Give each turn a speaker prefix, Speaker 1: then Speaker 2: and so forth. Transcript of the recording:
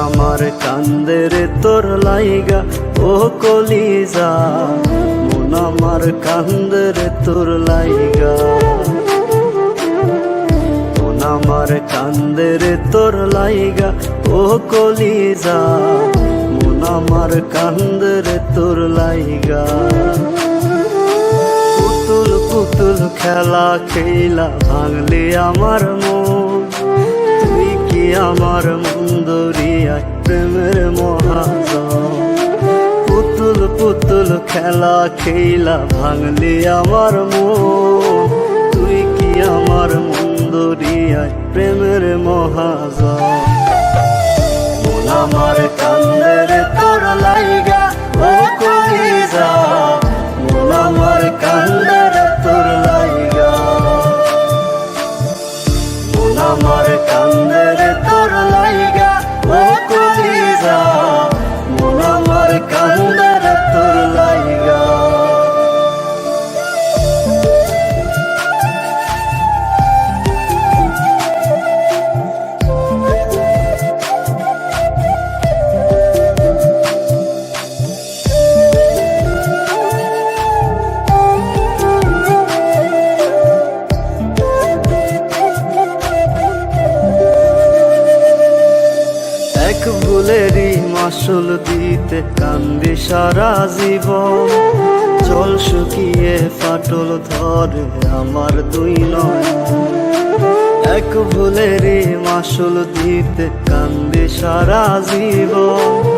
Speaker 1: আমার কান্দে রে তোর লাইগা ও কলিজা, মন আমার কান্দে রে তোর লাইগা। মন আমার কান্দে রে তোর লাইগা ও কলিজা, মন আমার কান্দে রে তোর লাইগা। পুতুল পুতুল খেলা খেলা ভাঙলি আমার মন, তুই কি আমার মন দরিয়ায় প্রেমের মহাজন। পুতুল পুতুল খেলা খেলা ভাঙলি আমার মন, তুই কি আমার মন দরিয়ায় প্রেমের মহাজন। মন আমার কান্দে রে তোর লাইগা ও কলিজা, মন আমার কান্দে রে তোর লাইগা। মন আমার কান্দে রে তোর লাইগা ও কলিজা, মন আমার কান্দে রে তোর লাইগা। এক ভুলেরই মাসুল দিতে কান্দি সারা জীবন, জল শুকিয়ে ফাটল ধরে আমার দুই নয়ন। এক ভুলেরই মাসুল দিতে কান্দি সারা জীবন।